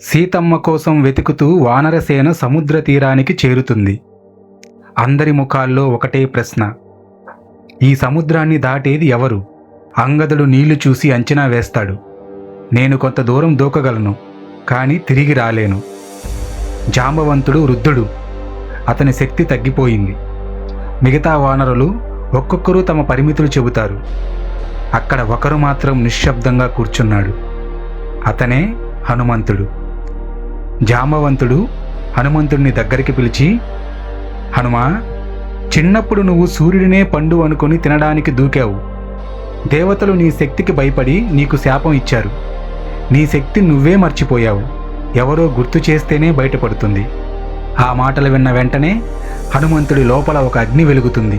సీతమ్మ కోసం వెతుకుతూ వానరసేన సముద్ర తీరానికి చేరుతుంది. అందరి ముఖాల్లో ఒకటే ప్రశ్న, ఈ సముద్రాన్ని దాటేది ఎవరు? అంగదుడు నీళ్లు చూసి అంచనా వేస్తాడు. నేను కొంత దూరం దూకగలను, కానీ తిరిగి రాలేను. జాంబవంతుడు వృద్ధుడు, అతని శక్తి తగ్గిపోయింది. మిగతా వానరులు ఒక్కొక్కరు తమ పరిమితులు చెబుతారు. అక్కడ ఒకరు మాత్రం నిశ్శబ్దంగా కూర్చున్నాడు. అతనే హనుమంతుడు. జాంబవంతుడు హనుమంతుడిని దగ్గరికి పిలిచి, హనుమా, చిన్నప్పుడు నువ్వు సూర్యుడినే పండు అనుకుని తినడానికి దూకావు. దేవతలు నీ శక్తికి భయపడి నీకు శాపం ఇచ్చారు. నీ శక్తి నువ్వే మర్చిపోయావు. ఎవరో గుర్తు చేస్తేనే బయటపడుతుంది. ఆ మాటలు విన్న వెంటనే హనుమంతుడి లోపల ఒక అగ్ని వెలుగుతుంది.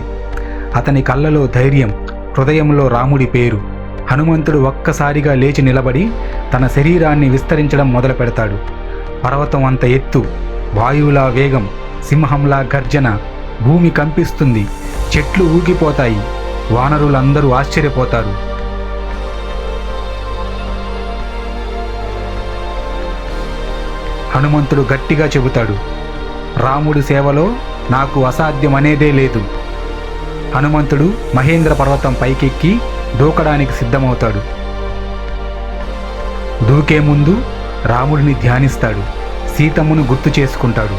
అతని కళ్ళలో ధైర్యం, హృదయంలో రాముడి పేరు. హనుమంతుడు ఒక్కసారిగా లేచి నిలబడి తన శరీరాన్ని విస్తరించడం మొదలు పెడతాడు. పర్వతం అంత ఎత్తు, వాయువులా వేగం, సింహంలా గర్జన, భూమి కంపిస్తుంది, చెట్లు ఊగిపోతాయి, వానరులందరూ ఆశ్చర్యపోతారు. హనుమంతుడు గట్టిగా చెబుతాడు, రాముడి సేవలో నాకు అసాధ్యమనేదే లేదు. హనుమంతుడు మహేంద్ర పర్వతం పైకెక్కి దూకడానికి సిద్ధమవుతాడు. దూకే ముందు రాముడిని ధ్యానిస్తాడు. సీతమ్మను గుర్తు చేసుకుంటాడు.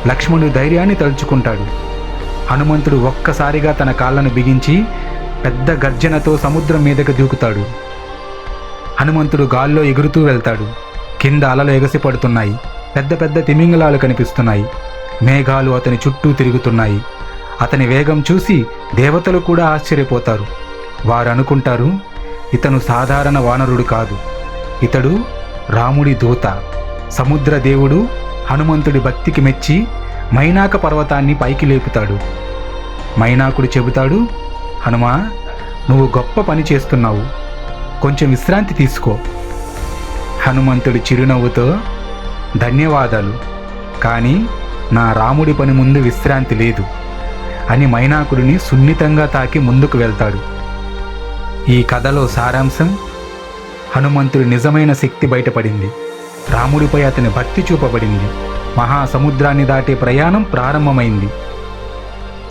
లక్ష్మణుడి ధైర్యాన్ని తలుచుకుంటాడు. హనుమంతుడు ఒక్కసారిగా తన కాళ్ళను బిగించి పెద్ద గర్జనతో సముద్రం మీదకి దూకుతాడు. హనుమంతుడు గాల్లో ఎగురుతూ వెళ్తాడు. కింద అలలు ఎగసిపడుతున్నాయి. పెద్ద పెద్ద తిమింగలాలు కనిపిస్తున్నాయి. మేఘాలు అతని చుట్టూ తిరుగుతున్నాయి. అతని వేగం చూసి దేవతలు కూడా ఆశ్చర్యపోతారు. వారు అనుకుంటారు, ఇతను సాధారణ వానరుడు కాదు, ఇతడు రాముడి దూత. సముద్ర దేవుడు హనుమంతుడి భక్తికి మెచ్చి మైనాక పర్వతాన్ని పైకి లేపుతాడు. మైనాకుడు చెబుతాడు, హనుమా, నువ్వు గొప్ప పని చేస్తున్నావు, కొంచెం విశ్రాంతి తీసుకో. హనుమంతుడి చిరునవ్వుతో, ధన్యవాదాలు, కానీ నా రాముడి పని ముందు విశ్రాంతి లేదు అని మైనాకుడిని సున్నితంగా తాకి ముందుకు వెళ్తాడు. ఈ కథలో సారాంశం, హనుమంతుడి నిజమైన శక్తి బయటపడింది. రాముడిపై అతని భక్తి చూపబడింది. మహాసముద్రాన్ని దాటే ప్రయాణం ప్రారంభమైంది.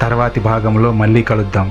తర్వాతి భాగంలో మళ్ళీ కలుద్దాం.